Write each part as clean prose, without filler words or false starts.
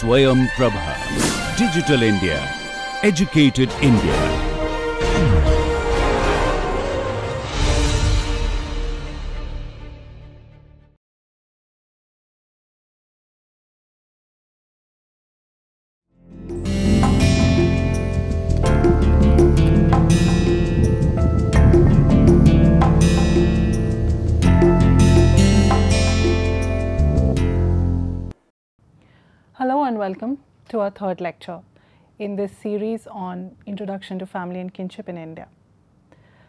Swayam Prabha. Digital India. Educated India. Hello and welcome to our third lecture in this series on Introduction to Family and Kinship in India.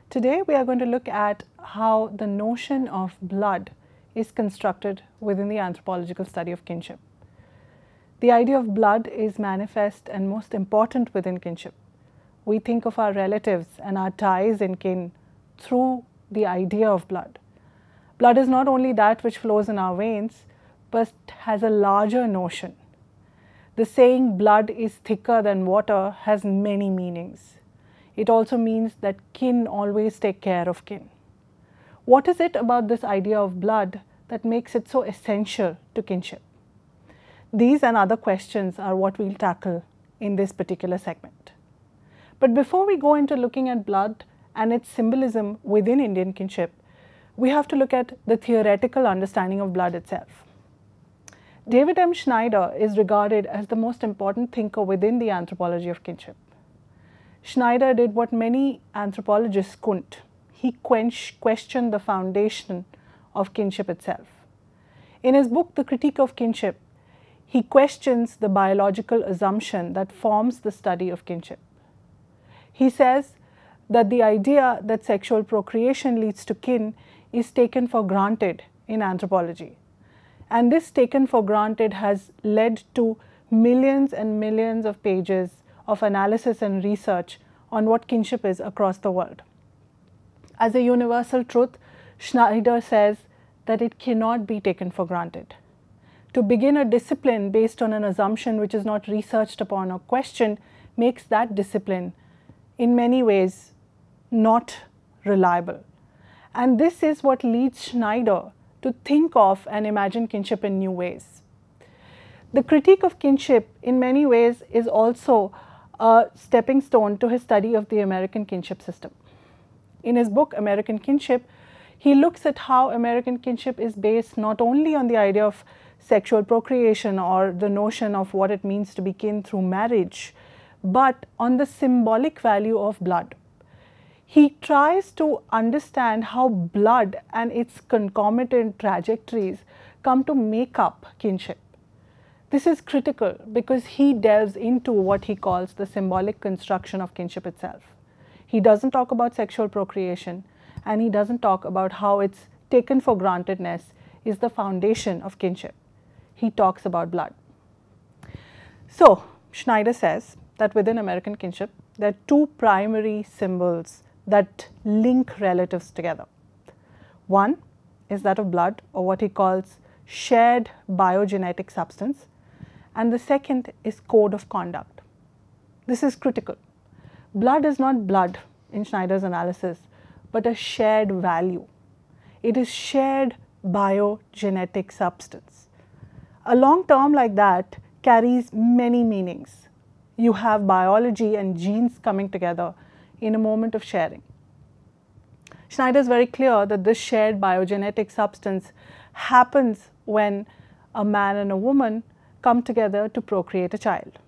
Today we are going to look at how the notion of blood is constructed within the anthropological study of kinship. The idea of blood is manifest and most important within kinship. We think of our relatives and our ties in kin through the idea of blood. Blood is not only that which flows in our veins, but has a larger notion. The saying blood is thicker than water has many meanings. It also means that kin always take care of kin. What is it about this idea of blood that makes it so essential to kinship? These and other questions are what we'll tackle in this particular segment. But before we go into looking at blood and its symbolism within Indian kinship, we have to look at the theoretical understanding of blood itself. David M. Schneider is regarded as the most important thinker within the anthropology of kinship. Schneider did what many anthropologists couldn't. He questioned the foundation of kinship itself. In his book, The Critique of Kinship, he questions the biological assumption that forms the study of kinship. He says that the idea that sexual procreation leads to kin is taken for granted in anthropology. And this taken for granted has led to millions and millions of pages of analysis and research on what kinship is across the world. As a universal truth, Schneider says that it cannot be taken for granted. To begin a discipline based on an assumption which is not researched upon or questioned makes that discipline in many ways not reliable. And this is what leads Schneider to think of and imagine kinship in new ways. The critique of kinship in many ways is also a stepping stone to his study of the American kinship system. In his book American Kinship, he looks at how American kinship is based not only on the idea of sexual procreation or the notion of what it means to be kin through marriage, but on the symbolic value of blood. He tries to understand how blood and its concomitant trajectories come to make up kinship. This is critical because he delves into what he calls the symbolic construction of kinship itself. He doesn't talk about sexual procreation, and he doesn't talk about how its taken for grantedness is the foundation of kinship. He talks about blood. So, Schneider says that within American kinship, there are two primary symbols that link relatives together. One is that of blood, or what he calls shared biogenetic substance, and the second is code of conduct. This is critical. Blood is not blood in Schneider's analysis, but a shared value. It is shared biogenetic substance. A long term like that carries many meanings. You have biology and genes coming together in a moment of sharing. Schneider is very clear that this shared biogenetic substance happens when a man and a woman come together to procreate a child.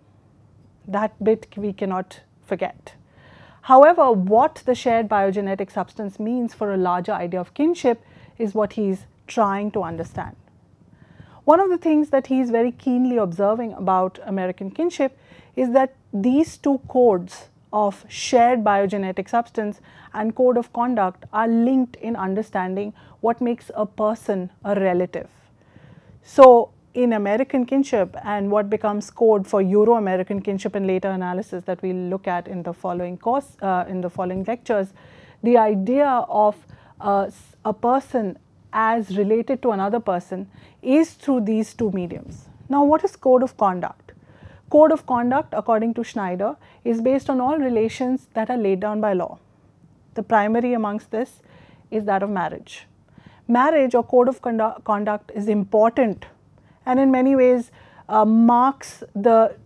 That bit we cannot forget. However, what the shared biogenetic substance means for a larger idea of kinship is what he's trying to understand. One of the things that he is very keenly observing about American kinship is that these two codes of shared biogenetic substance and code of conduct are linked in understanding what makes a person a relative. So, in American kinship and what becomes code for Euro-American kinship in later analysis that we'll look at in the following course, in the following lectures, the idea of a person as related to another person is through these two mediums. Now, what is code of conduct? Code of conduct, according to Schneider, is based on all relations that are laid down by law. The primary amongst this is that of marriage. Marriage or code of conduct is important, and in many ways marks the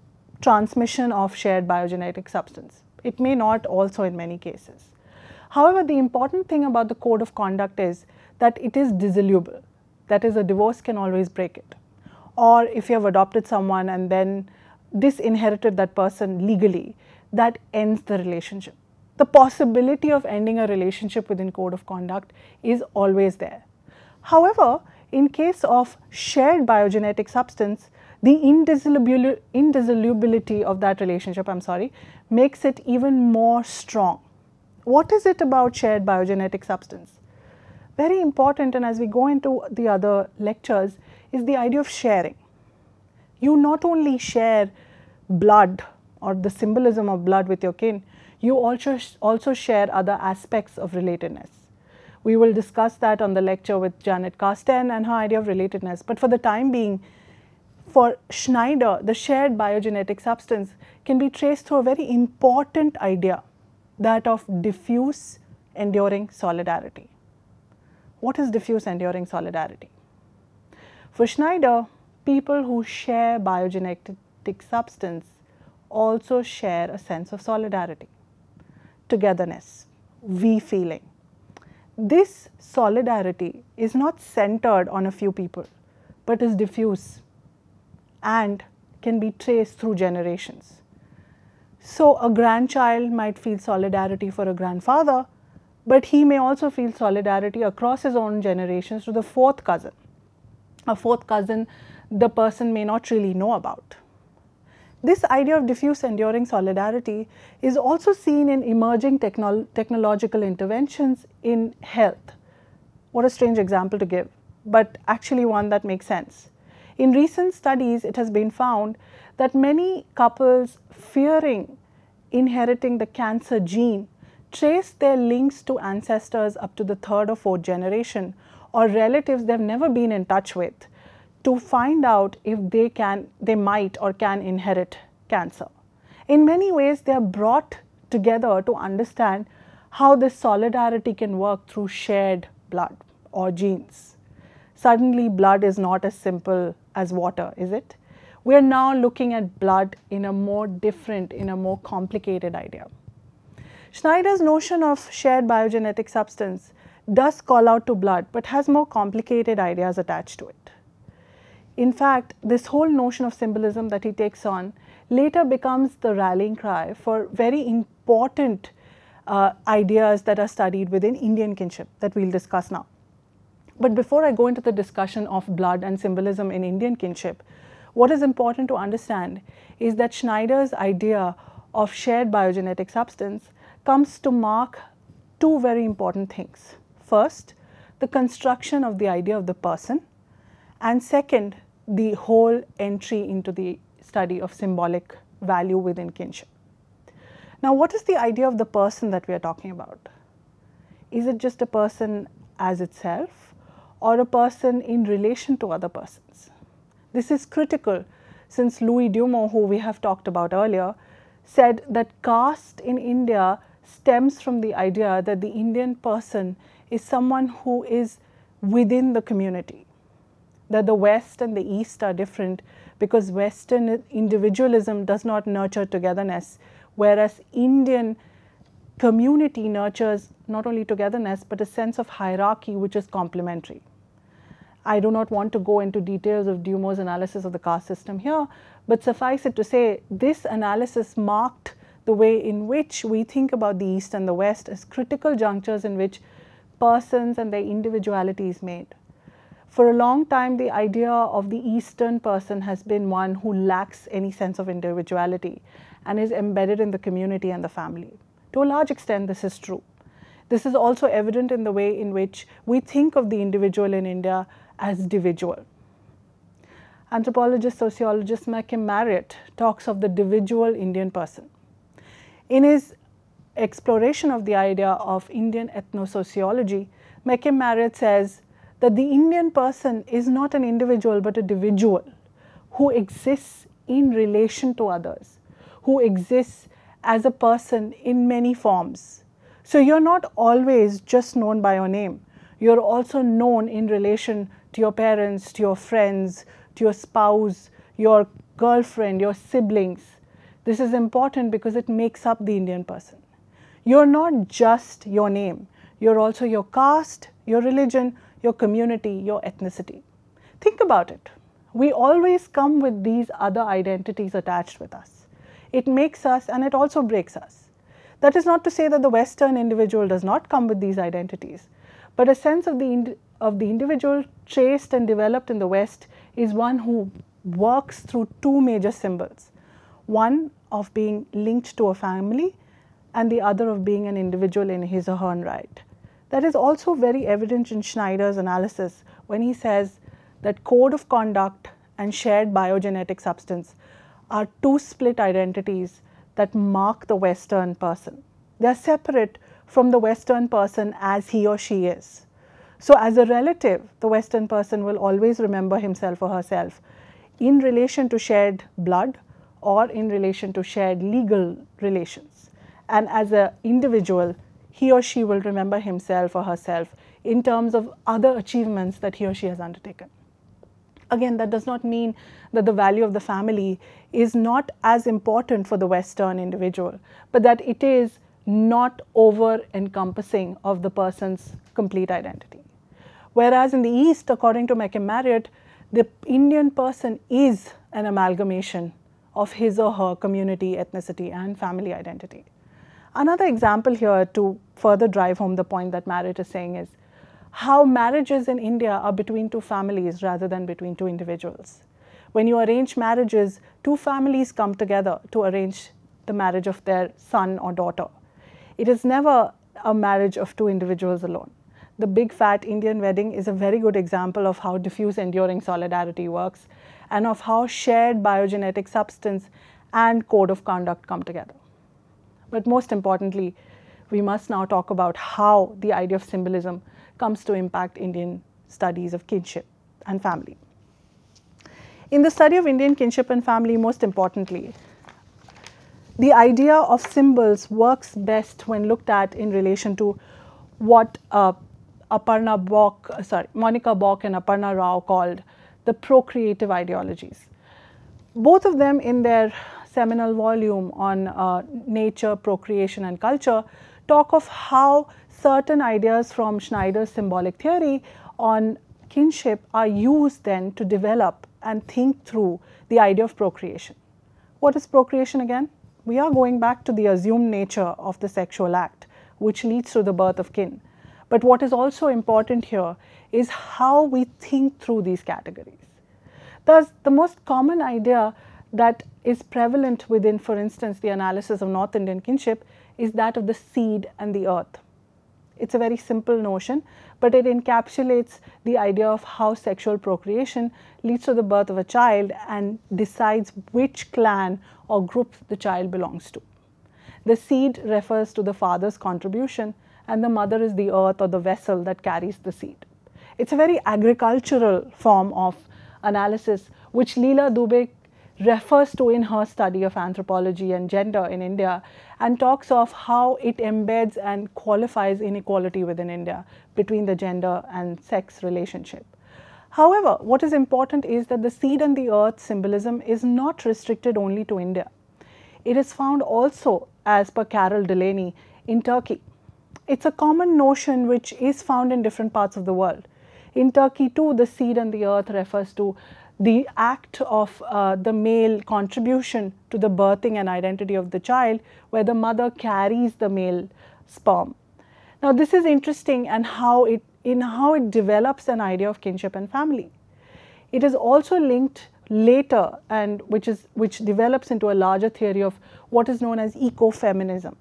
transmission of shared biogenetic substance. It may not also in many cases. However, the important thing about the code of conduct is that it is dissoluble. That is, a divorce can always break it. Or if you have adopted someone and then disinherited that person legally, that ends the relationship. The possibility of ending a relationship within code of conduct is always there. However, in case of shared biogenetic substance, the indissolubility of that relationship, makes it even more strong. What is it about shared biogenetic substance? Very important, and as we go into the other lectures, is the idea of sharing. You not only share blood or the symbolism of blood with your kin, you also share other aspects of relatedness. We will discuss that on the lecture with Janet Carsten and her idea of relatedness. But for the time being, for Schneider, the shared biogenetic substance can be traced through a very important idea, that of diffuse enduring solidarity. What is diffuse enduring solidarity? For Schneider, people who share biogenetic substance also share a sense of solidarity, togetherness, we feeling. This solidarity is not centered on a few people, but is diffuse and can be traced through generations. So a grandchild might feel solidarity for a grandfather, but he may also feel solidarity across his own generations to the fourth cousin. A fourth cousin the person may not really know about. This idea of diffuse enduring solidarity is also seen in emerging technological interventions in health. What a strange example to give, but actually one that makes sense. In recent studies, it has been found that many couples fearing inheriting the cancer gene trace their links to ancestors up to the third or fourth generation, or relatives they have never been in touch with, to find out if they might or can inherit cancer. In many ways, they are brought together to understand how this solidarity can work through shared blood or genes. Suddenly, blood is not as simple as water, is it? We are now looking at blood in a more different, in a more complicated idea. Schneider's notion of shared biogenetic substance does call out to blood, but has more complicated ideas attached to it. In fact, this whole notion of symbolism that he takes on later becomes the rallying cry for very important ideas that are studied within Indian kinship that we'll discuss now. But before I go into the discussion of blood and symbolism in Indian kinship, what is important to understand is that Schneider's idea of shared biogenetic substance comes to mark two very important things. First, the construction of the idea of the person, and second, the whole entry into the study of symbolic value within kinship. Now, what is the idea of the person that we are talking about? Is it just a person as itself, or a person in relation to other persons? This is critical, since Louis Dumont, who we have talked about earlier, said that caste in India stems from the idea that the Indian person is someone who is within the community, that the West and the East are different because Western individualism does not nurture togetherness, whereas Indian community nurtures not only togetherness but a sense of hierarchy which is complementary. I do not want to go into details of Dumont's analysis of the caste system here, but suffice it to say, this analysis marked the way in which we think about the East and the West as critical junctures in which persons and their individuality is made. For a long time, the idea of the Eastern person has been one who lacks any sense of individuality and is embedded in the community and the family. To a large extent, this is true. This is also evident in the way in which we think of the individual in India as dividual. Anthropologist, sociologist Malcolm Marriott talks of the dividual Indian person. In his exploration of the idea of Indian ethnosociology, Malcolm Marriott says that the Indian person is not an individual but a dividual who exists in relation to others, who exists as a person in many forms. So you're not always just known by your name. You're also known in relation to your parents, to your friends, to your spouse. your girlfriend, your siblings. This is important because it makes up the Indian person. You're not just your name, you're also your caste, your religion, your community, your ethnicity. Think about it. We always come with these other identities attached with us. It makes us and it also breaks us. That is not to say that the Western individual does not come with these identities, but a sense of the individual traced and developed in the West is one who works through two major symbols. One of being linked to a family and the other of being an individual in his or her own right. That is also very evident in Schneider's analysis when he says that code of conduct and shared biogenetic substance are two split identities that mark the Western person. They are separate from the Western person as he or she is. So as a relative, the Western person will always remember himself or herself in relation to shared blood or in relation to shared legal relations. And as an individual, he or she will remember himself or herself in terms of other achievements that he or she has undertaken. Again, that does not mean that the value of the family is not as important for the Western individual, but that it is not over-encompassing of the person's complete identity. Whereas in the East, according to Marriott, the Indian person is an amalgamation of his or her community, ethnicity, and family identity. Another example here to further drive home the point that Marriott is saying is how marriages in India are between two families rather than between two individuals. When you arrange marriages, two families come together to arrange the marriage of their son or daughter. It is never a marriage of two individuals alone. The big fat Indian wedding is a very good example of how diffuse enduring solidarity works and of how shared biogenetic substance and code of conduct come together. But most importantly, we must now talk about how the idea of symbolism comes to impact Indian studies of kinship and family. In the study of Indian kinship and family, most importantly, the idea of symbols works best when looked at in relation to what Monica Bock and Aparna Rao called the procreative ideologies. Both of them in their seminal volume on nature, procreation and culture talk of how certain ideas from Schneider's symbolic theory on kinship are used then to develop and think through the idea of procreation. What is procreation again? We are going back to the assumed nature of the sexual act, which leads to the birth of kin. But what is also important here is how we think through these categories. Thus, the most common idea that is prevalent within, for instance, the analysis of North Indian kinship is that of the seed and the earth. It's a very simple notion, but it encapsulates the idea of how sexual procreation leads to the birth of a child and decides which clan or group the child belongs to. The seed refers to the father's contribution, and the mother is the earth or the vessel that carries the seed. It's a very agricultural form of analysis, which Leela Dubé refers to in her study of anthropology and gender in India, and talks of how it embeds and qualifies inequality within India between the gender and sex relationship. However, what is important is that the seed and the earth symbolism is not restricted only to India. It is found also, as per Carol Delaney, in Turkey. It's a common notion which is found in different parts of the world. In Turkey too, the seed and the earth refers to the act of the male contribution to the birthing and identity of the child, where the mother carries the male sperm. Now this is interesting and how it develops an idea of kinship and family. It is also linked later and which develops into a larger theory of what is known as ecofeminism.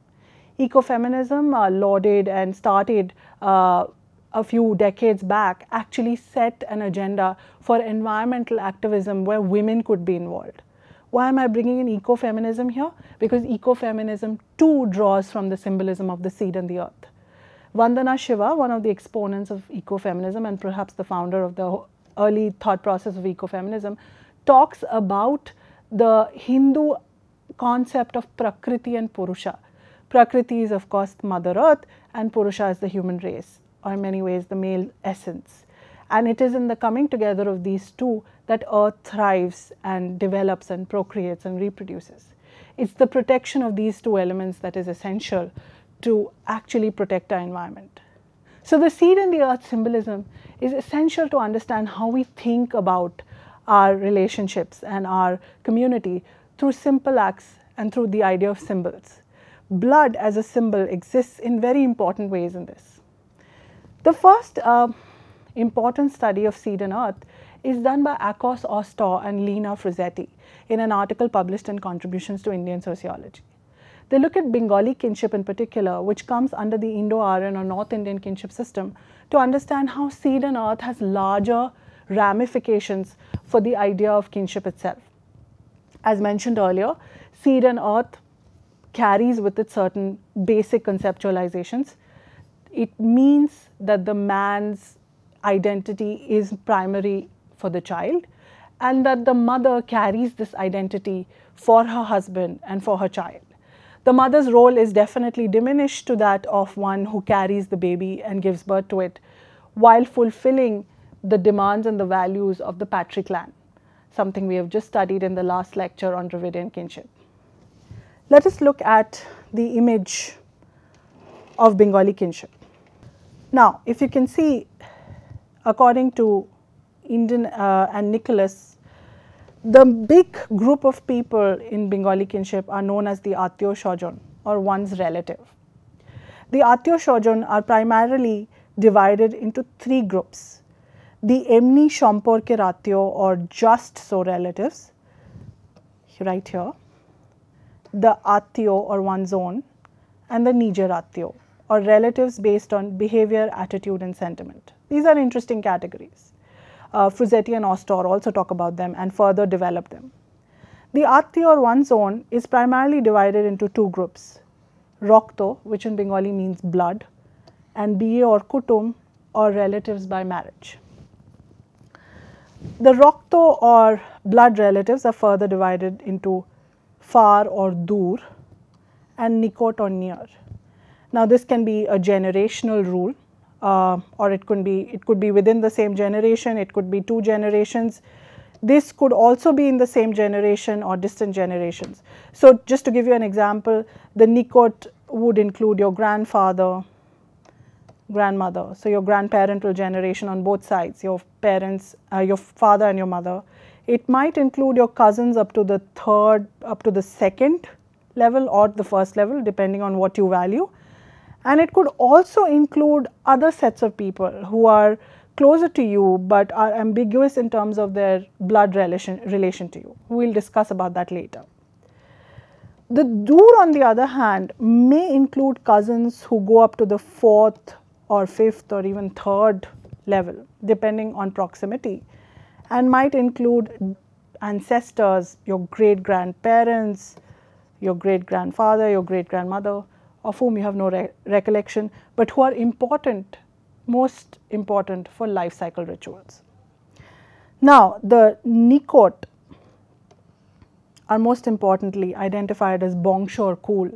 Ecofeminism, lauded and started a few decades back, actually set an agenda for environmental activism where women could be involved. Why am I bringing in ecofeminism here? Because ecofeminism too draws from the symbolism of the seed and the earth. Vandana Shiva, one of the exponents of ecofeminism and perhaps the founder of the early thought process of ecofeminism, talks about the Hindu concept of Prakriti and Purusha. Prakriti is of course Mother Earth and Purusha is the human race, or in many ways the male essence. And it is in the coming together of these two that Earth thrives and develops and procreates and reproduces. It's the protection of these two elements that is essential to actually protect our environment. So the seed and the earth symbolism is essential to understand how we think about our relationships and our community through simple acts and through the idea of symbols. Blood as a symbol exists in very important ways in this. The first important study of seed and earth is done by Akos Ostor and Lena Fruzzetti in an article published in Contributions to Indian Sociology. They look at Bengali kinship in particular, which comes under the Indo-Aryan or North Indian kinship system, to understand how seed and earth has larger ramifications for the idea of kinship itself. As mentioned earlier, seed and earth carries with it certain basic conceptualizations. It means that the man's identity is primary for the child, and that the mother carries this identity for her husband and for her child. The mother's role is definitely diminished to that of one who carries the baby and gives birth to it, while fulfilling the demands and the values of the patri clan, something we have just studied in the last lecture on Dravidian kinship. Let us look at the image of Bengali kinship. Now, if you can see, according to Indian and Nicholas, the big group of people in Bengali kinship are known as the Atyo Shojon, or one's relative. The Atyo Shojon are primarily divided into three groups: the Emni Shomporker Atyo, or just so relatives, right here, the Atyo or one's own, and the Nijar Atyo, or relatives based on behavior, attitude and sentiment. These are interesting categories. Fruzzetti and Ostor also talk about them and further develop them. The Atyo or one's own is primarily divided into two groups: Rokto, which in Bengali means blood, and Biye or Kutum, or relatives by marriage. The Rokto or blood relatives are further divided into far or dur and nikot or near. Now this can be a generational rule, or it could be within the same generation, it could be two generations. This could also be in the same generation or distant generations. So just to give you an example, the nikot would include your grandfather, grandmother, so your grandparental generation on both sides, your parents, your father and your mother. It might include your cousins up to the second level or the first level, depending on what you value. And it could also include other sets of people who are closer to you but are ambiguous in terms of their blood relation to you. We will discuss about that later. The dur, on the other hand, may include cousins who go up to the fourth or fifth or even third level, depending on proximity, and might include ancestors, your great grandparents, your great grandfather, your great grandmother, of whom you have no recollection, but who are important, most important for life cycle rituals. Now, the Nikot are most importantly identified as Bongsho or Kul,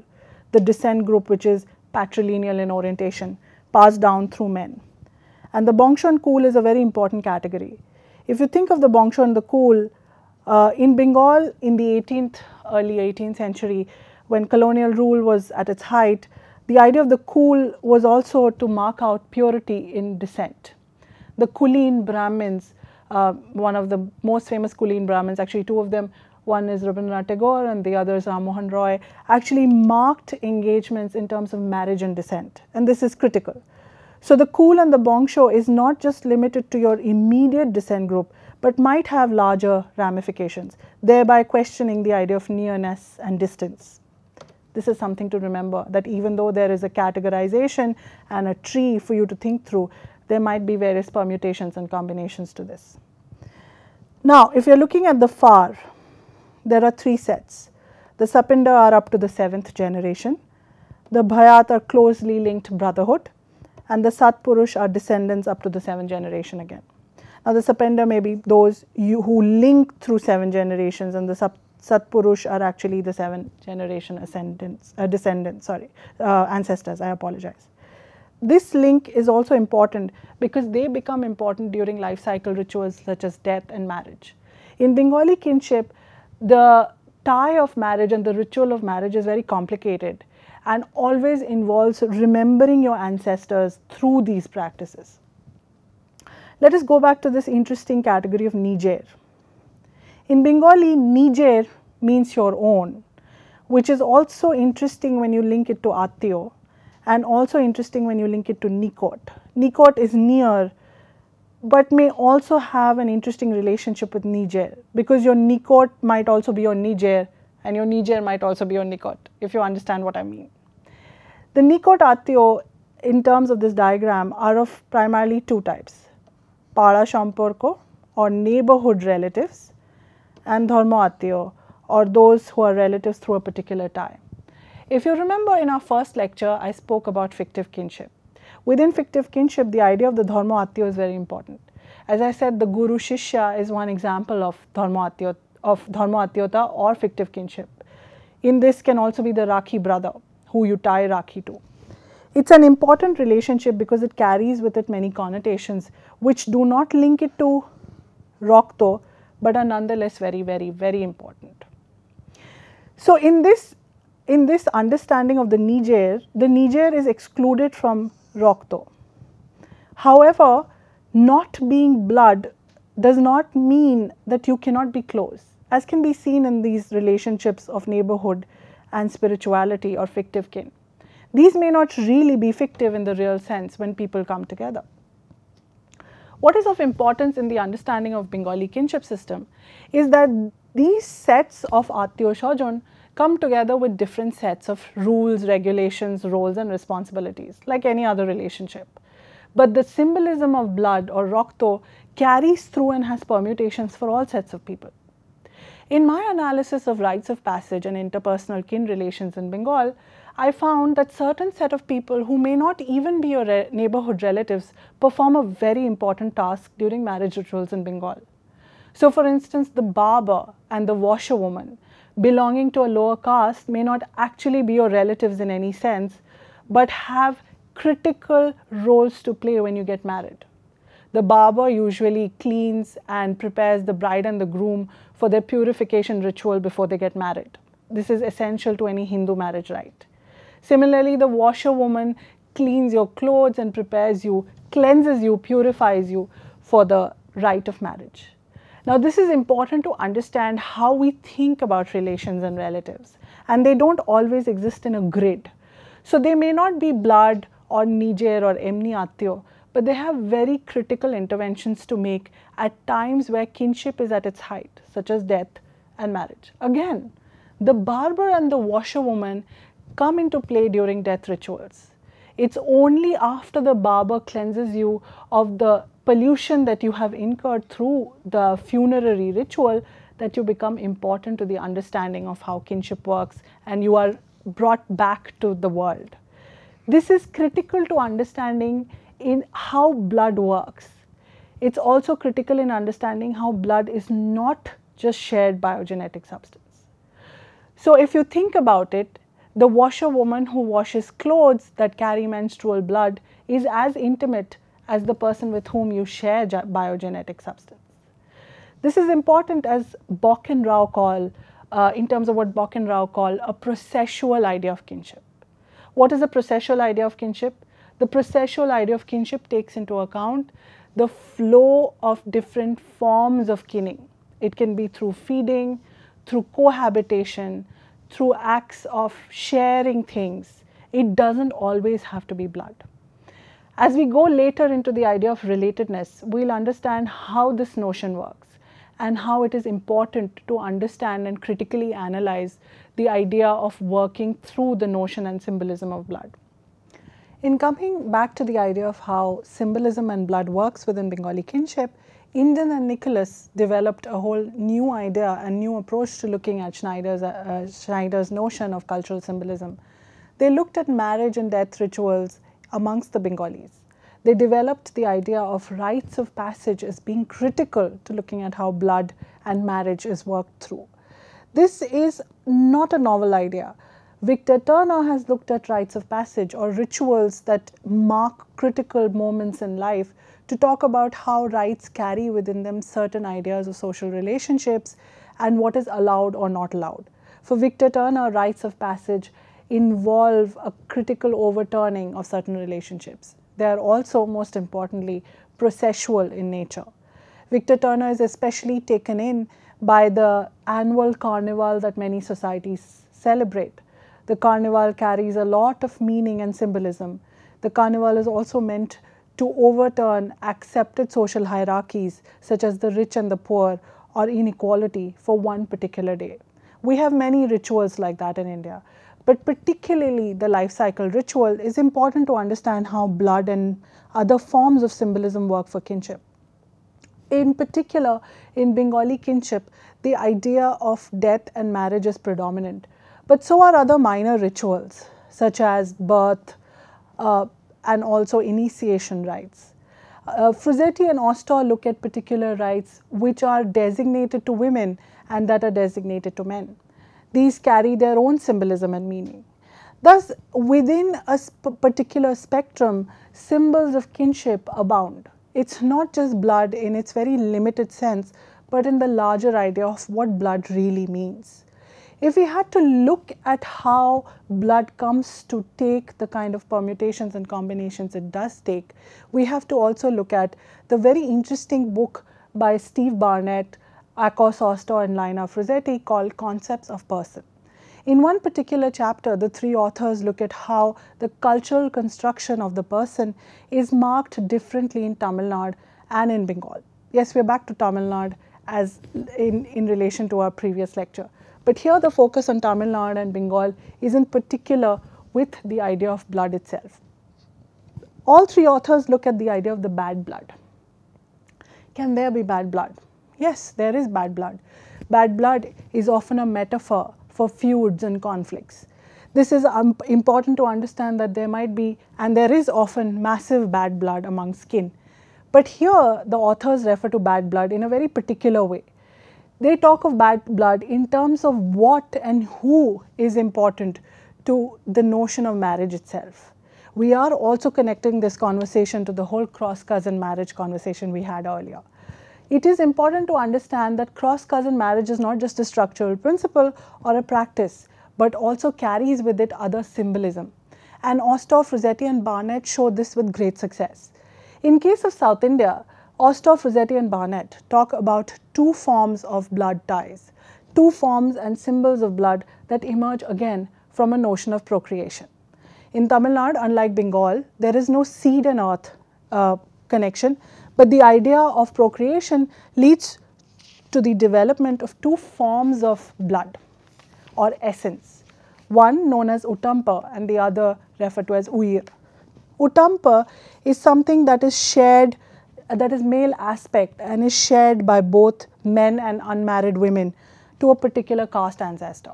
the descent group which is patrilineal in orientation, passed down through men. And the Bongsho and Kul is a very important category. If you think of the Bongsho and the Kul, in Bengal in the early 18th century, when colonial rule was at its height, the idea of the Kul was also to mark out purity in descent. The Kuleen Brahmins, one of the most famous Kuleen Brahmins, actually two of them, one is Rabindranath Tagore and the other is Ram Mohan Roy, actually marked engagements in terms of marriage and descent, and this is critical. So the Kul and the Bongsho is not just limited to your immediate descent group, but might have larger ramifications, thereby questioning the idea of nearness and distance. This is something to remember, that even though there is a categorization and a tree for you to think through, there might be various permutations and combinations to this. Now, if you are looking at the far, there are three sets. The Sapinda are up to the 7th generation, the Bhayat are closely linked brotherhood, and the Satpurush are descendants up to the 7th generation again. Now, the Sapinda may be those who link through 7 generations, and the Satpurush are actually the 7th generation ancestors, I apologize. this link is also important because they become important during life cycle rituals such as death and marriage. In Bengali kinship, the tie of marriage and the ritual of marriage is very complicated and always involves remembering your ancestors through these practices. Let us go back to this interesting category of Nijer. In Bengali, Nijer means your own, which is also interesting when you link it to Attiyo, and also interesting when you link it to Nikot. Nikot is near, but may also have an interesting relationship with Nijer, because your Nikot might also be your Nijer, and your Nijer might also be your Nikot, if you understand what I mean. The Nikot Attiyo, in terms of this diagram, are of primarily two types: Para Shamporko, or neighborhood relatives, and Dharma Attiyo, or those who are relatives through a particular tie. If you remember, in our first lecture, I spoke about fictive kinship. Within fictive kinship, the idea of the Dharma Attiyo is very important. As I said, the Guru Shishya is one example of Dharma Attiyota or fictive kinship. In this can also be the Rakhi brother, who you tie Rakhi to. It's an important relationship because it carries with it many connotations which do not link it to Rokto, but are nonetheless very, very, very important. So in this understanding of the Nijer is excluded from Rokto. However, not being blood does not mean that you cannot be close, as can be seen in these relationships of neighborhood and spirituality or fictive kin. These may not really be fictive in the real sense when people come together. What is of importance in the understanding of Bengali kinship system is that these sets of Attiyo Shojon come together with different sets of rules, regulations, roles and responsibilities, like any other relationship. But the symbolism of blood or Rokto carries through and has permutations for all sets of people. In my analysis of rites of passage and interpersonal kin relations in Bengal, I found that certain set of people who may not even be your neighborhood relatives perform a very important task during marriage rituals in Bengal. So for instance, the barber and the washerwoman belonging to a lower caste may not actually be your relatives in any sense, but have critical roles to play when you get married. The barber usually cleans and prepares the bride and the groom for their purification ritual before they get married. This is essential to any Hindu marriage rite. Similarly, the washerwoman cleans your clothes and prepares you, cleanses you, purifies you for the rite of marriage. Now, this is important to understand how we think about relations and relatives, and they don't always exist in a grid. So, they may not be blood or Nijer or Emni Attiyo, but they have very critical interventions to make at times where kinship is at its height, such as death and marriage. Again, the barber and the washerwoman come into play during death rituals. It's only after the barber cleanses you of the pollution that you have incurred through the funerary ritual that you become important to the understanding of how kinship works and you are brought back to the world. This is critical to understanding in how blood works. It's also critical in understanding how blood is not just shared biogenetic substance. So if you think about it, the washerwoman who washes clothes that carry menstrual blood is as intimate as the person with whom you share biogenetic substance. This is important as Bock and Rao call, in terms of what Bock and Rao call a processual idea of kinship. What is a processual idea of kinship? The processual idea of kinship takes into account the flow of different forms of kinning. It can be through feeding, through cohabitation, through acts of sharing things. It doesn't always have to be blood. As we go later into the idea of relatedness, we'll understand how this notion works and how it is important to understand and critically analyze the idea of working through the notion and symbolism of blood. In coming back to the idea of how symbolism and blood works within Bengali kinship, Eden and Nicholas developed a whole new idea and new approach to looking at Schneider's notion of cultural symbolism. They looked at marriage and death rituals amongst the Bengalis. They developed the idea of rites of passage as being critical to looking at how blood and marriage is worked through. This is not a novel idea. Victor Turner has looked at rites of passage or rituals that mark critical moments in life to talk about how rites carry within them certain ideas of social relationships and what is allowed or not allowed. For Victor Turner, rites of passage involve a critical overturning of certain relationships. They are also, most importantly, processual in nature. Victor Turner is especially taken in by the annual carnival that many societies celebrate. The carnival carries a lot of meaning and symbolism. The carnival is also meant to overturn accepted social hierarchies such as the rich and the poor or inequality for one particular day. We have many rituals like that in India, but particularly the life cycle ritual is important to understand how blood and other forms of symbolism work for kinship. In particular, in Bengali kinship, the idea of death and marriage is predominant, but so are other minor rituals such as birth and also initiation rites. Frazetta and Oster look at particular rites which are designated to women and that are designated to men. These carry their own symbolism and meaning. Thus, within a particular spectrum, symbols of kinship abound. It's not just blood in its very limited sense, but in the larger idea of what blood really means. If we had to look at how blood comes to take the kind of permutations and combinations it does take, we have to also look at the very interesting book by Steve Barnett, Akos Oster and Lina Frazetta called Concepts of Person. In one particular chapter, the three authors look at how the cultural construction of the person is marked differently in Tamil Nadu and in Bengal. Yes, we are back to Tamil Nadu as in relation to our previous lecture. But here the focus on Tamil Nadu and Bengal is in particular with the idea of blood itself. All three authors look at the idea of the bad blood. Can there be bad blood? Yes, there is bad blood. Bad blood is often a metaphor for feuds and conflicts. This is important to understand that there might be, and there is often, massive bad blood amongst kin. But here the authors refer to bad blood in a very particular way. They talk of bad blood in terms of what and who is important to the notion of marriage itself. We are also connecting this conversation to the whole cross-cousin marriage conversation we had earlier. It is important to understand that cross-cousin marriage is not just a structural principle or a practice, but also carries with it other symbolism. And Oster, Frazetta and Barnett show this with great success. In case of South India, Oster, Frazetta and Barnett talk about two forms of blood ties, two forms and symbols of blood that emerge again from a notion of procreation. In Tamil Nadu, unlike Bengal, there is no seed and earth connection, but the idea of procreation leads to the development of two forms of blood or essence, one known as Uttampa and the other referred to as Uyir. Uttampa is something that is shared, that is male aspect and is shared by both men and unmarried women to a particular caste ancestor.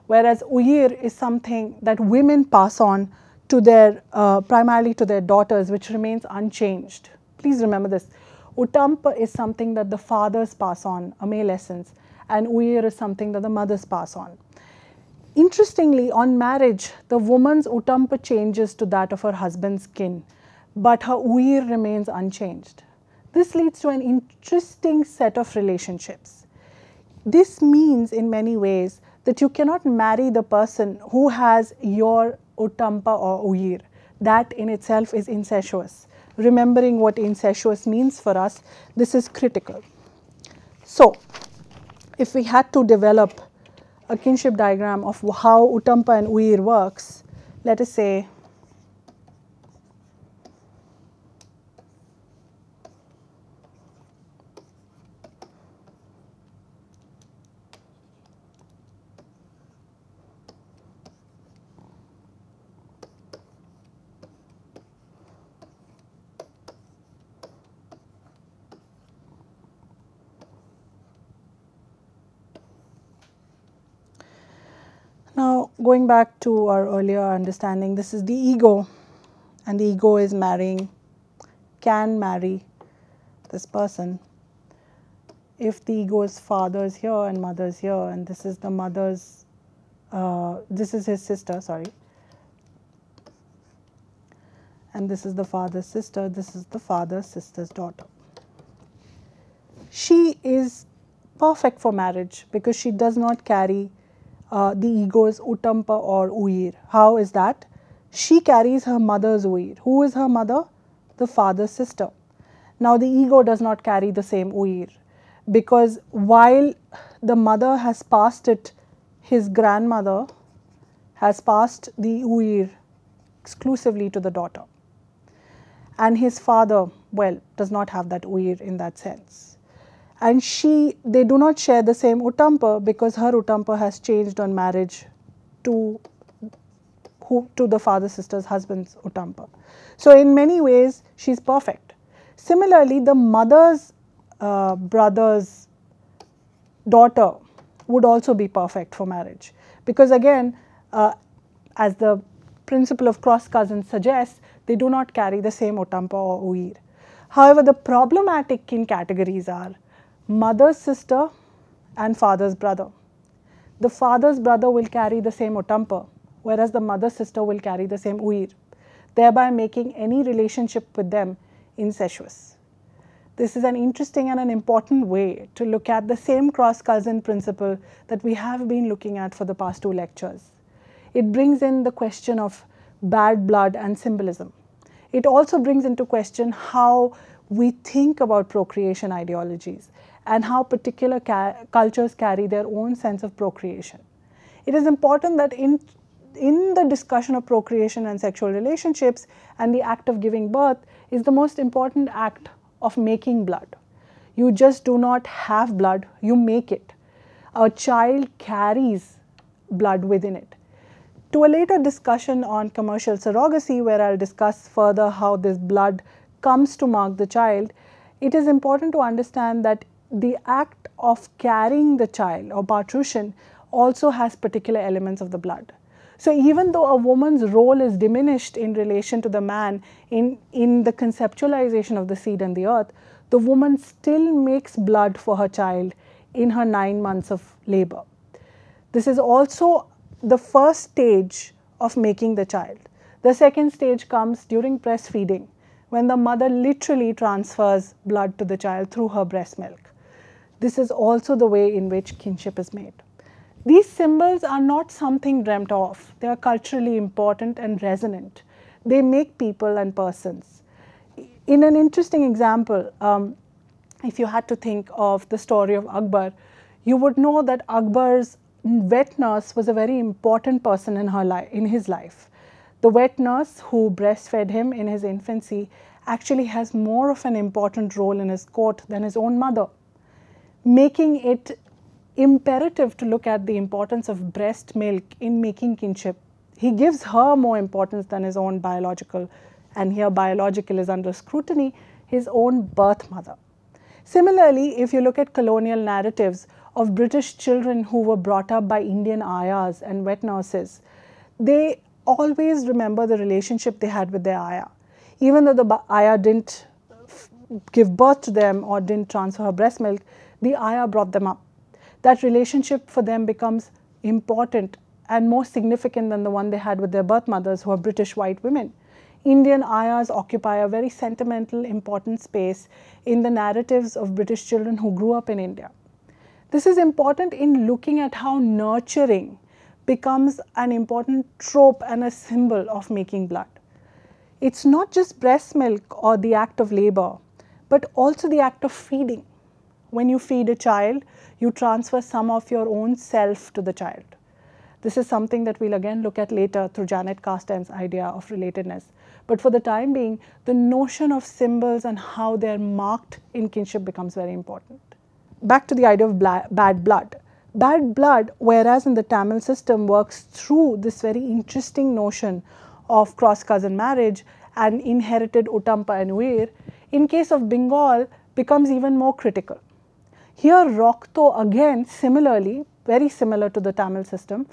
Whereas Uyir is something that women pass on to their, primarily to their daughters, which remains unchanged. Please remember this. Uttampa is something that the fathers pass on, a male essence, and Uyir is something that the mothers pass on. Interestingly, on marriage, the woman's Uttampa changes to that of her husband's kin, but her Uyir remains unchanged. This leads to an interesting set of relationships. This means in many ways that you cannot marry the person who has your Uttampa or Uyir. That in itself is incestuous. Remembering what incestuous means for us, this is critical. So, if we had to develop a kinship diagram of how Uttampa and Uyir works, let us say now, going back to our earlier understanding, this is the ego, and the ego is marrying, can marry this person. If the ego is father is here and mother is here, and this is the mother's this is his sister, sorry, and this is the father's sister, this is the father's sister's daughter. She is perfect for marriage because she does not carry the ego's utampa or uir. How is that? She carries her mother's uir. Who is her mother? The father's sister. Now the ego does not carry the same uir, because while the mother has passed it, his grandmother has passed the uir exclusively to the daughter, and his father, well, does not have that uir in that sense. And they do not share the same utampa because her utampa has changed on marriage to the father sister's husband's utampa. So in many ways she is perfect. Similarly, the mother's brother's daughter would also be perfect for marriage, because again, as the principle of cross cousins suggests, they do not carry the same utampa or uir. However, the problematic kin categories are mother's sister and father's brother. The father's brother will carry the same utampa, whereas the mother's sister will carry the same uir, thereby making any relationship with them incestuous. This is an interesting and an important way to look at the same cross-cousin principle that we have been looking at for the past 2 lectures. It brings in the question of bad blood and symbolism. It also brings into question how we think about procreation ideologies and how particular cultures carry their own sense of procreation. It is important that in the discussion of procreation and sexual relationships, and the act of giving birth is the most important act of making blood. You just do not have blood, you make it. A child carries blood within it. To a later discussion on commercial surrogacy, where I'll discuss further how this blood comes to mark the child, it is important to understand that the act of carrying the child or parturition also has particular elements of the blood. So even though a woman's role is diminished in relation to the man in the conceptualization of the seed and the earth, the woman still makes blood for her child in her 9 months of labor. This is also the first stage of making the child. The second stage comes during breastfeeding, when the mother literally transfers blood to the child through her breast milk. This is also the way in which kinship is made. These symbols are not something dreamt of. They are culturally important and resonant. They make people and persons. In an interesting example, if you had to think of the story of Akbar, you would know that Akbar's wet nurse was a very important person in his life. The wet nurse who breastfed him in his infancy actually has more of an important role in his court than his own mother, making it imperative to look at the importance of breast milk in making kinship. He gives her more importance than his own biological, and here biological is under scrutiny, his own birth mother. Similarly, if you look at colonial narratives of British children who were brought up by Indian ayahs and wet nurses, they always remember the relationship they had with their ayah. Even though the ayah didn't give birth to them or didn't transfer her breast milk, the ayah brought them up. That relationship for them becomes important and more significant than the one they had with their birth mothers, who are British white women. Indian ayahs occupy a very sentimental, important space in the narratives of British children who grew up in India. This is important in looking at how nurturing becomes an important trope and a symbol of making blood. It's not just breast milk or the act of labor, but also the act of feeding. When you feed a child, you transfer some of your own self to the child. This is something that we'll again look at later through Janet Carsten's idea of relatedness. But for the time being, the notion of symbols and how they're marked in kinship becomes very important. Back to the idea of bad blood. Bad blood, whereas in the Tamil system works through this very interesting notion of cross-cousin marriage and inherited utampa and uir, in case of Bengal becomes even more critical. Here Rokto, again similarly, very similar to the Tamil system,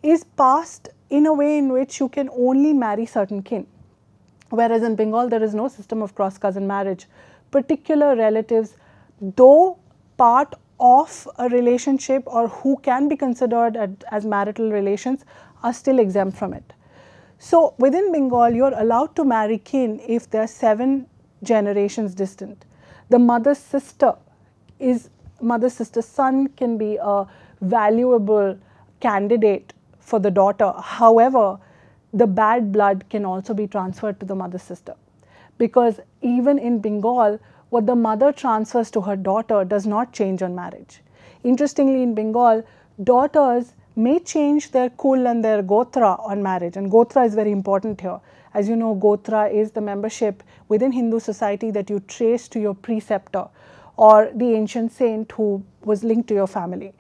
is passed in a way in which you can only marry certain kin. Whereas in Bengal there is no system of cross-cousin marriage. Particular relatives, though part of a relationship or who can be considered as marital relations are still exempt from it. So within Bengal, you are allowed to marry kin if they are 7 generations distant. The mother's sister's son can be a valuable candidate for the daughter. However, the bad blood can also be transferred to the mother's sister, because even in Bengal, what the mother transfers to her daughter does not change on marriage. Interestingly, in Bengal, daughters may change their kul and their gotra on marriage, and gotra is very important here. As you know, gotra is the membership within Hindu society that you trace to your preceptor or the ancient saint who was linked to your family.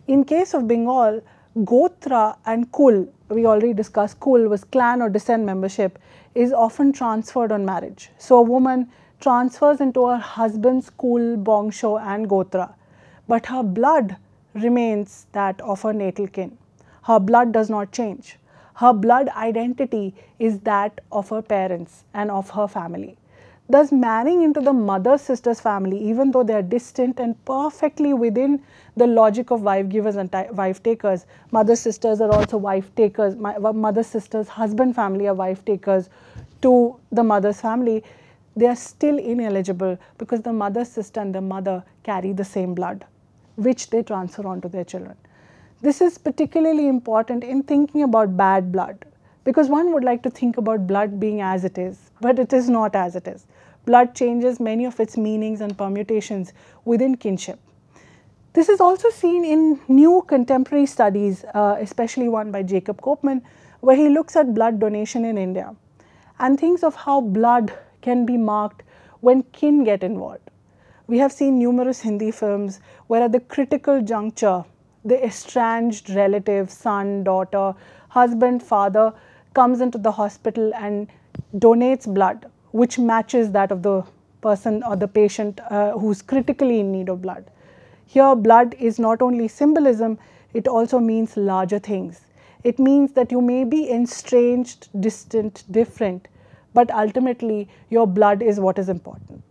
In case of Bengal, gotra and kul, we already discussed kul was clan or descent membership, is often transferred on marriage. So a woman transfers into her husband's kul, bongsho and gotra, but her blood remains that of her natal kin. Her blood does not change. Her blood identity is that of her parents and of her family. Thus, marrying into the mother's sister's family, even though they are distant and perfectly within the logic of wife givers and wife takers, mother's sisters are also wife takers, mother's sister's husband family are wife takers to the mother's family, they are still ineligible because the mother's sister and the mother carry the same blood, which they transfer on to their children. This is particularly important in thinking about bad blood, because one would like to think about blood being as it is, but it is not as it is. Blood changes many of its meanings and permutations within kinship. This is also seen in new contemporary studies, especially one by Jacob Kopman, where he looks at blood donation in India and thinks of how blood can be marked when kin get involved. We have seen numerous Hindi films where at the critical juncture, the estranged relative, son, daughter, husband, father comes into the hospital and donates blood, which matches that of the person or the patient who's critically in need of blood. Here, blood is not only symbolism, it also means larger things. It means that you may be estranged, distant, different, but ultimately your blood is what is important.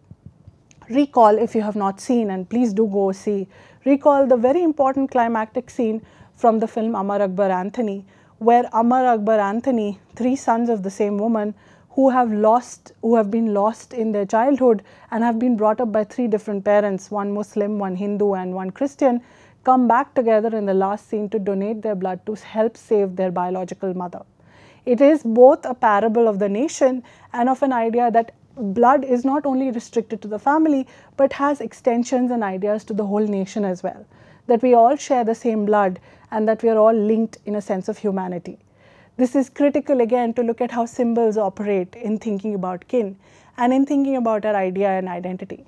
Recall, if you have not seen, and please do go see, recall the very important climactic scene from the film Amar Akbar Anthony, where Amar Akbar Anthony, 3 sons of the same woman who have been lost in their childhood and have been brought up by 3 different parents, one Muslim, one Hindu and one Christian, come back together in the last scene to donate their blood to help save their biological mother. It is both a parable of the nation and of an idea that blood is not only restricted to the family, but has extensions and ideas to the whole nation as well. That we all share the same blood and that we are all linked in a sense of humanity. This is critical again to look at how symbols operate in thinking about kin and in thinking about our idea and identity.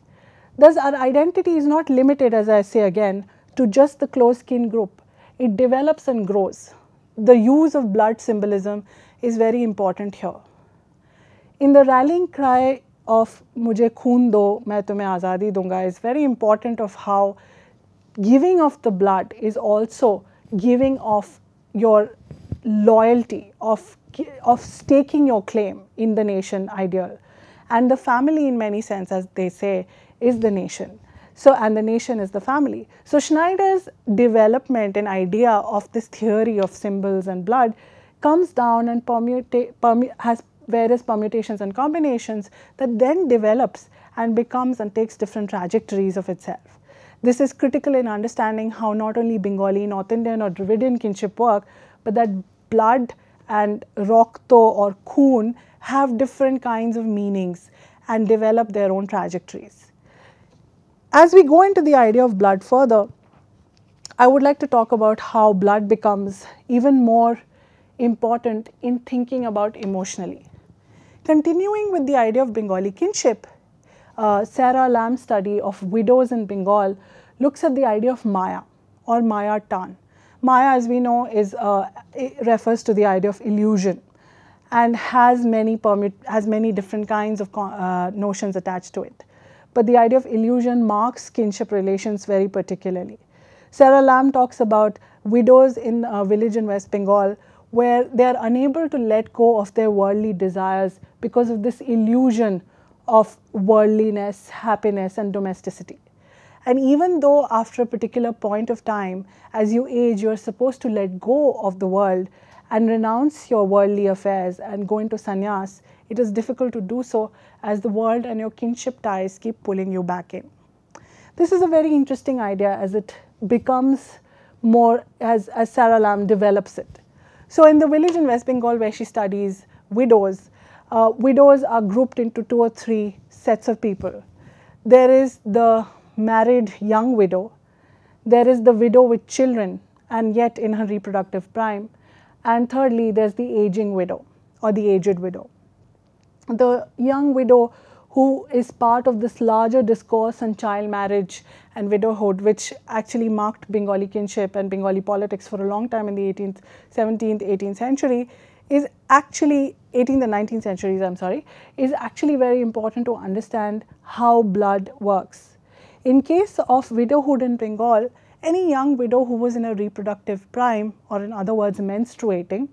Thus, our identity is not limited, as I say again, to just the close kin group. It develops and grows. The use of blood symbolism is very important here. In the rallying cry of "Mujhe khoon do, main tumhe azadi dunga" is very important of how giving of the blood is also giving of your loyalty, of staking your claim in the nation ideal. And the family in many sense, as they say, is the nation. So, and the nation is the family. So, Schneider's development and idea of this theory of symbols and blood comes down and has various permutations and combinations that then develops and becomes and takes different trajectories of itself. This is critical in understanding how not only Bengali, North Indian or Dravidian kinship work, but that blood and rokto or khoon have different kinds of meanings and develop their own trajectories. As we go into the idea of blood further, I would like to talk about how blood becomes even more important in thinking about emotionally. Continuing with the idea of Bengali kinship, Sarah Lamb's study of widows in Bengal looks at the idea of Maya or Maya Tan. Maya, as we know, refers to the idea of illusion and has many different kinds of notions attached to it. But the idea of illusion marks kinship relations very particularly. Sarah Lamb talks about widows in a village in West Bengal where they are unable to let go of their worldly desires because of this illusion of worldliness, happiness and domesticity. And even though after a particular point of time, as you age, you're supposed to let go of the world and renounce your worldly affairs and go into sannyas, it is difficult to do so as the world and your kinship ties keep pulling you back in. This is a very interesting idea as it becomes more, as Sarah Lamb develops it. So in the village in West Bengal where she studies widows, widows are grouped into 2 or 3 sets of people. There is the married young widow, there is the widow with children and yet in her reproductive prime, and thirdly there's the aging widow or the aged widow. The young widow who is part of this larger discourse on child marriage and widowhood, which actually marked Bengali kinship and Bengali politics for a long time in the 18th, 17th, 18th century, is actually 18th and 19th centuries, I'm sorry, is actually very important to understand how blood works. In case of widowhood in Bengal, any young widow who was in a reproductive prime, or in other words menstruating,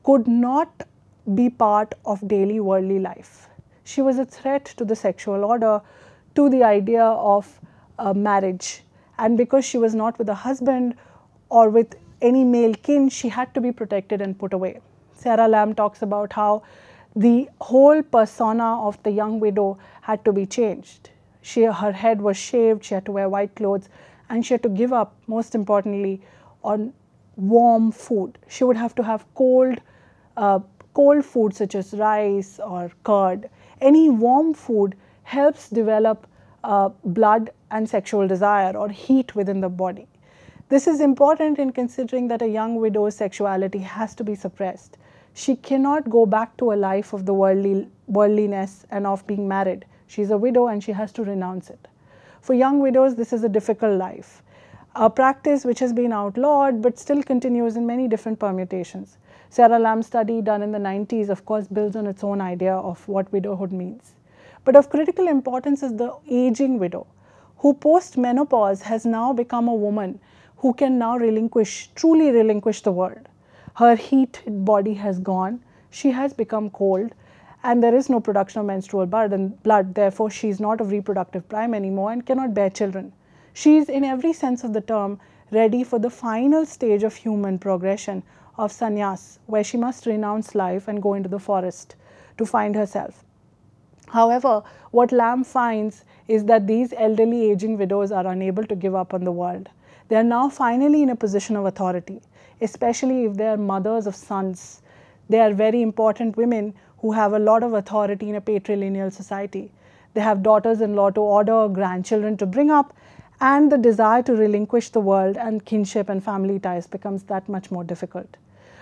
could not be part of daily worldly life. She was a threat to the sexual order, to the idea of marriage, and because she was not with a husband or with any male kin, she had to be protected and put away. Sarah Lamb talks about how the whole persona of the young widow had to be changed. Her head was shaved, she had to wear white clothes, and she had to give up, most importantly, on warm food. She would have to have cold food such as rice or curd. Any warm food helps develop blood and sexual desire or heat within the body. This is important in considering that a young widow's sexuality has to be suppressed. She cannot go back to a life of the worldliness and of being married. She's a widow and she has to renounce it. For young widows, this is a difficult life, a practice which has been outlawed but still continues in many different permutations. Sarah Lamb's study done in the 90s, of course, builds on its own idea of what widowhood means. But of critical importance is the aging widow, who post-menopause has now become a woman who can now truly relinquish the world. Her heated body has gone, she has become cold, and there is no production of menstrual blood, therefore she is not of reproductive prime anymore and cannot bear children. She is, in every sense of the term, ready for the final stage of human progression of sannyas, where she must renounce life and go into the forest to find herself. However, what Lamb finds is that these elderly aging widows are unable to give up on the world. They are now finally in a position of authority, especially if they are mothers of sons. They are very important women who have a lot of authority in a patrilineal society. They have daughters-in-law to order, grandchildren to bring up, and the desire to relinquish the world and kinship and family ties becomes that much more difficult.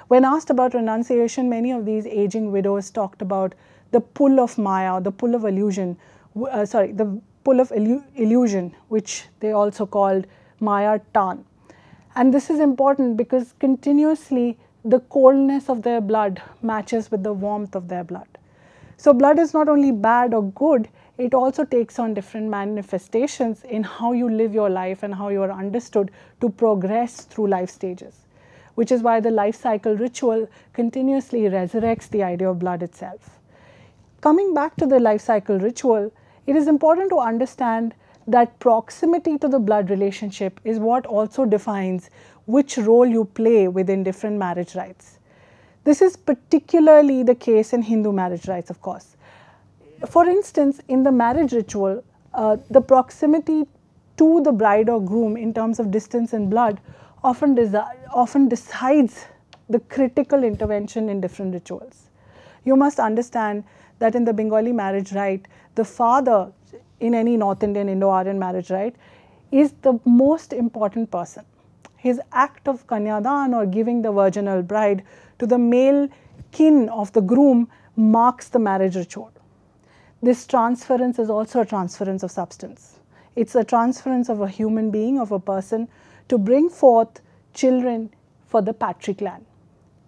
When asked about renunciation, many of these aging widows talked about the pull of Maya, the pull of illusion, illusion, which they also called Maya Tan. And this is important because continuously the coldness of their blood matches with the warmth of their blood. So blood is not only bad or good, it also takes on different manifestations in how you live your life and how you are understood to progress through life stages, which is why the life cycle ritual continuously resurrects the idea of blood itself. Coming back to the life cycle ritual, it is important to understand that proximity to the blood relationship is what also defines which role you play within different marriage rites. This is particularly the case in Hindu marriage rites, of course. For instance, in the marriage ritual, the proximity to the bride or groom in terms of distance and blood often decides the critical intervention in different rituals. You must understand that in the Bengali marriage rite, the father in any North Indian, Indo-Aryan marriage rite is the most important person. His act of kanyadan or giving the virginal bride to the male kin of the groom marks the marriage ritual. This transference is also a transference of substance. It's a transference of a human being, of a person, to bring forth children for the patri clan.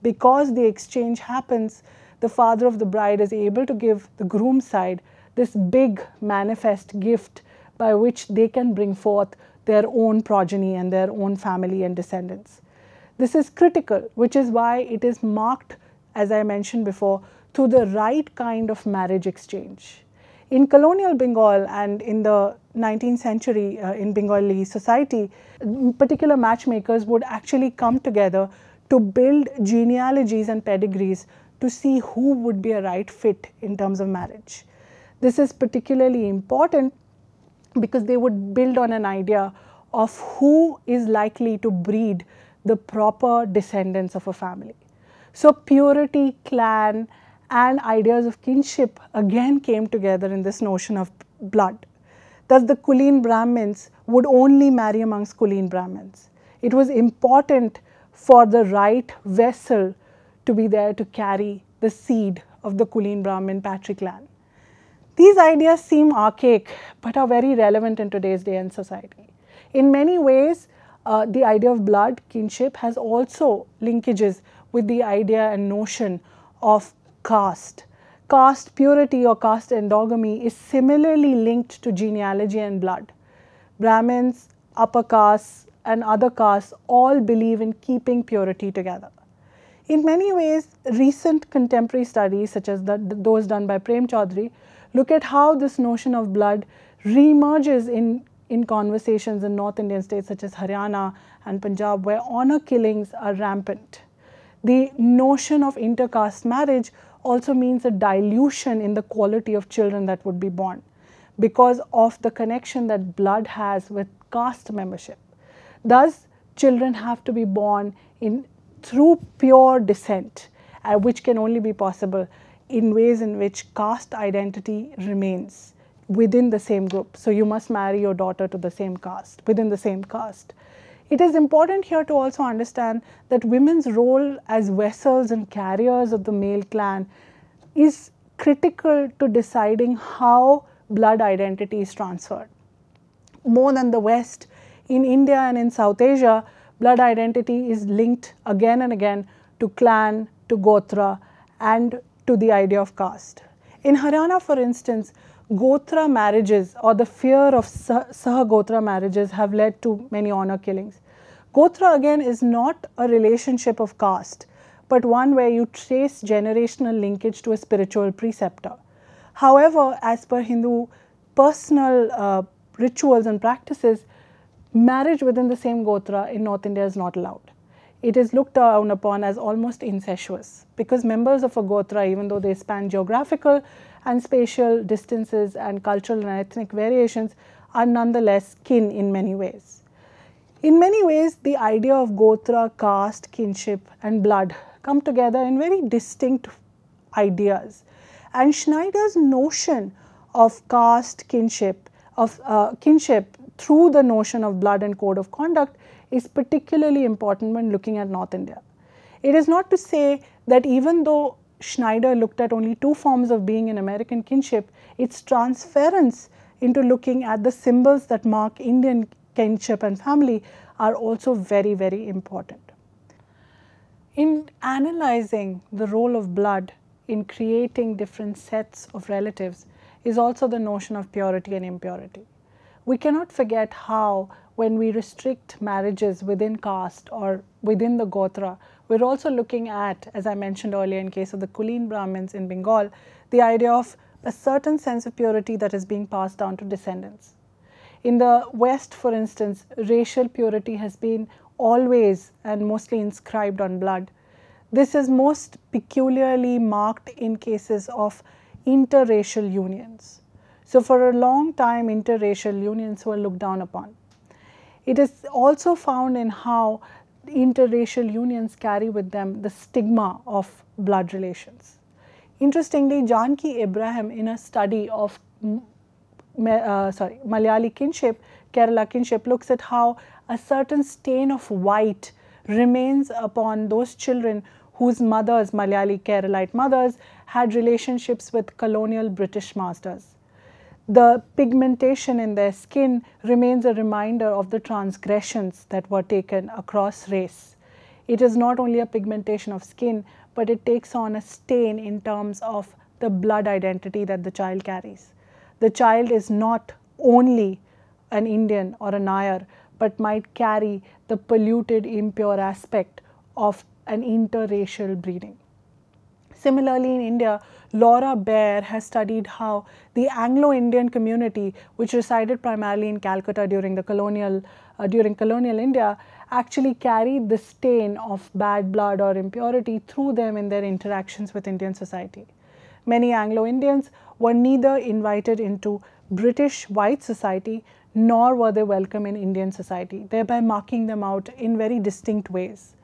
Because the exchange happens, the father of the bride is able to give the groom's side this big manifest gift by which they can bring forth their own progeny and their own family and descendants. This is critical, which is why it is marked, as I mentioned before, to the right kind of marriage exchange. In colonial Bengal and in the 19th century in Bengali society, particular matchmakers would actually come together to build genealogies and pedigrees to see who would be a right fit in terms of marriage. This is particularly important because they would build on an idea of who is likely to breed the proper descendants of a family. So purity, clan, and ideas of kinship again came together in this notion of blood. Thus the Kuleen Brahmins would only marry amongst Kuleen Brahmins. It was important for the right vessel to be there to carry the seed of the Kuleen Brahmin patri clan. These ideas seem archaic but are very relevant in today's day and society. In many ways, the idea of blood, kinship, has also linkages with the idea and notion of caste. Caste purity or caste endogamy is similarly linked to genealogy and blood. Brahmins, upper castes, and other castes all believe in keeping purity together. In many ways, recent contemporary studies such as those done by Prem Chaudhary look at how this notion of blood re-emerges in conversations in North Indian states such as Haryana and Punjab, where honor killings are rampant. The notion of intercaste marriage also means a dilution in the quality of children that would be born because of the connection that blood has with caste membership. Thus, children have to be born through pure descent, which can only be possible in ways in which caste identity remains within the same group. So you must marry your daughter to the same caste, within the same caste. It is important here to also understand that women's role as vessels and carriers of the male clan is critical to deciding how blood identity is transferred. More than the West, in India and in South Asia, blood identity is linked again and again to clan, to gotra, and to the idea of caste. In Haryana, for instance, gotra marriages or the fear of saha-gotra marriages have led to many honor killings. Gotra again is not a relationship of caste, but one where you trace generational linkage to a spiritual preceptor. However, as per Hindu personal rituals and practices, marriage within the same gotra in North India is not allowed. It is looked down upon as almost incestuous because members of a gotra, even though they span geographical and spatial distances and cultural and ethnic variations, are nonetheless kin in many ways. In many ways, the idea of gotra, caste, kinship, and blood come together in very distinct ideas. And Schneider's notion of caste, kinship, through the notion of blood and code of conduct is particularly important when looking at North India. It is not to say that even though Schneider looked at only two forms of being in American kinship, its transference into looking at the symbols that mark Indian kinship and family are also very, very important. In analyzing the role of blood in creating different sets of relatives is also the notion of purity and impurity. We cannot forget how when we restrict marriages within caste or within the gotra, we are also looking at, as I mentioned earlier in case of the Kuleen Brahmins in Bengal, the idea of a certain sense of purity that is being passed down to descendants. In the West, for instance, racial purity has been always and mostly inscribed on blood. This is most peculiarly marked in cases of interracial unions. So for a long time, interracial unions were looked down upon. It is also found in how interracial unions carry with them the stigma of blood relations. Interestingly, Janki Ibrahim, in a study of Malayali kinship, Kerala kinship, looks at how a certain stain of white remains upon those children whose mothers, Malayali Keralite mothers, had relationships with colonial British masters. The pigmentation in their skin remains a reminder of the transgressions that were taken across race. It is not only a pigmentation of skin, but it takes on a stain in terms of the blood identity that the child carries. The child is not only an Indian or a Nair, but might carry the polluted, impure aspect of an interracial breeding. Similarly, in India, Laura Baer has studied how the Anglo-Indian community, which resided primarily in Calcutta during colonial India, actually carried the stain of bad blood or impurity through them in their interactions with Indian society. Many Anglo-Indians were neither invited into British white society nor were they welcome in Indian society, thereby marking them out in very distinct ways.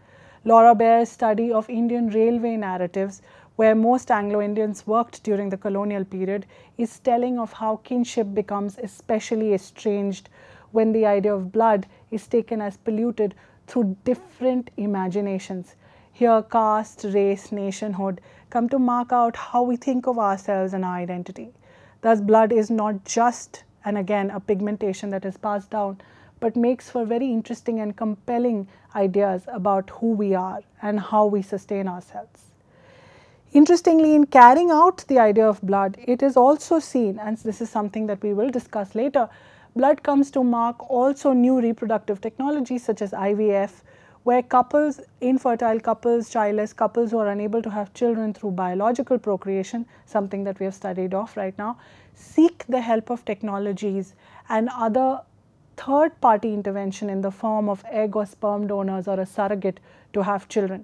Laura Baer's study of Indian railway narratives, where most Anglo-Indians worked during the colonial period, is telling of how kinship becomes especially estranged when the idea of blood is taken as polluted through different imaginations. Here, caste, race, nationhood come to mark out how we think of ourselves and our identity. Thus, blood is not just, and again, a pigmentation that is passed down, but makes for very interesting and compelling ideas about who we are and how we sustain ourselves. Interestingly, in carrying out the idea of blood, it is also seen, and this is something that we will discuss later, blood comes to mark also new reproductive technologies such as IVF, where couples, infertile couples, childless couples who are unable to have children through biological procreation, something that we have studied of right now, seek the help of technologies and other third-party intervention in the form of egg or sperm donors or a surrogate to have children.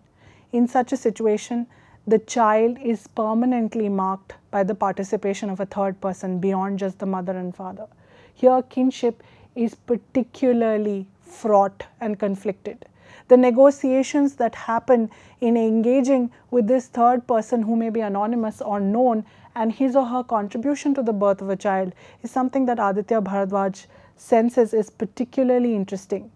In such a situation, the child is permanently marked by the participation of a third person beyond just the mother and father. Here, kinship is particularly fraught and conflicted. The negotiations that happen in engaging with this third person who may be anonymous or known and his or her contribution to the birth of a child is something that Aditya Bharadwaj senses is particularly interesting.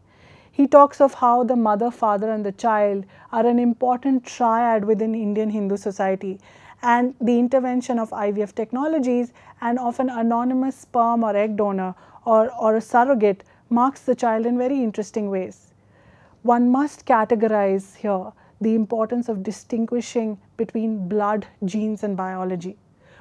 He talks of how the mother, father and the child are an important triad within Indian Hindu society, and the intervention of IVF technologies and of an anonymous sperm or egg donor or a surrogate marks the child in very interesting ways. One must categorize here the importance of distinguishing between blood, genes and biology.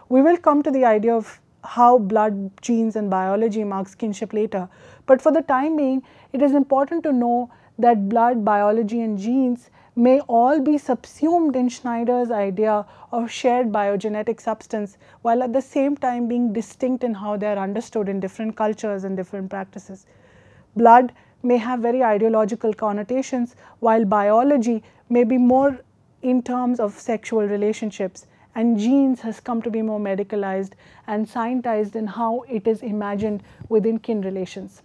We will come to the idea of how blood, genes and biology marks kinship later, but for the time being, it is important to know that blood, biology and genes may all be subsumed in Schneider's idea of shared biogenetic substance, while at the same time being distinct in how they are understood in different cultures and different practices. Blood may have very ideological connotations, while biology may be more in terms of sexual relationships, and genes has come to be more medicalized and scientized in how it is imagined within kin relations.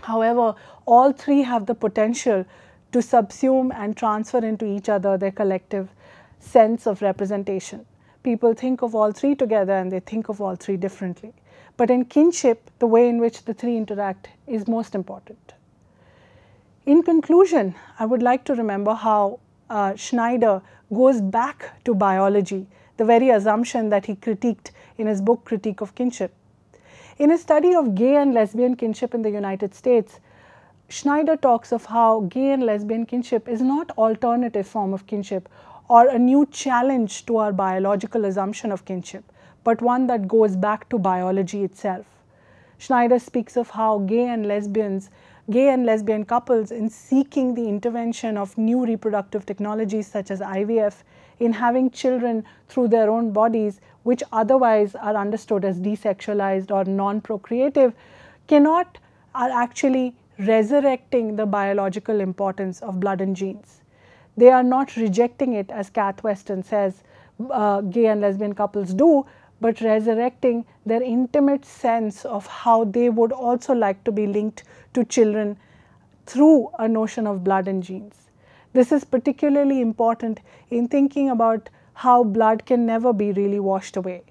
However, all three have the potential to subsume and transfer into each other their collective sense of representation. People think of all three together and they think of all three differently. But in kinship, the way in which the three interact is most important. In conclusion, I would like to remember how Schneider goes back to biology, the very assumption that he critiqued in his book Critique of Kinship. In his study of gay and lesbian kinship in the United States, Schneider talks of how gay and lesbian kinship is not an alternative form of kinship or a new challenge to our biological assumption of kinship, but one that goes back to biology itself. Schneider speaks of how gay and lesbian couples, in seeking the intervention of new reproductive technologies such as IVF, in having children through their own bodies, which otherwise are understood as desexualized or non-procreative, are actually resurrecting the biological importance of blood and genes. They are not rejecting it, as Kath Weston says gay and lesbian couples do, but resurrecting their intimate sense of how they would also like to be linked to children through a notion of blood and genes. This is particularly important in thinking about how blood can never be really washed away.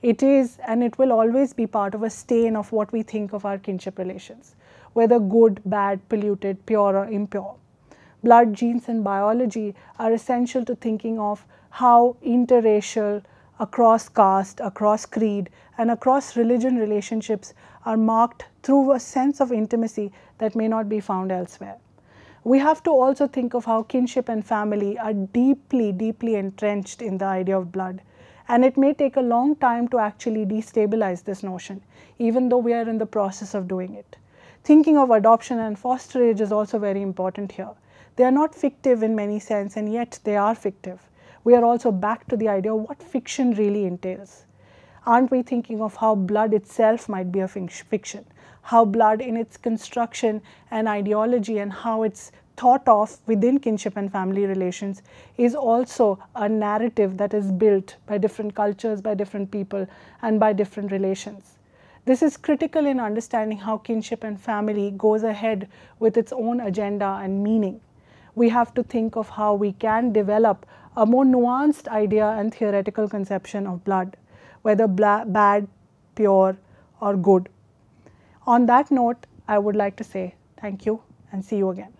It is and it will always be part of a stain of what we think of our kinship relations, whether good, bad, polluted, pure or impure. Blood, genes and biology are essential to thinking of how interracial, across caste, across creed and across religion relationships are marked through a sense of intimacy that may not be found elsewhere. We have to also think of how kinship and family are deeply, deeply entrenched in the idea of blood, and it may take a long time to actually destabilize this notion, even though we are in the process of doing it. Thinking of adoption and fosterage is also very important here. They are not fictive in many sense, and yet they are fictive. we are also back to the idea of what fiction really entails. Aren't we thinking of how blood itself might be a fiction? How blood in its construction and ideology and how it's thought of within kinship and family relations is also a narrative that is built by different cultures, by different people, and by different relations. This is critical in understanding how kinship and family goes ahead with its own agenda and meaning. We have to think of how we can develop a more nuanced idea and theoretical conception of blood, whether bad, pure, or good. On that note, I would like to say thank you and see you again.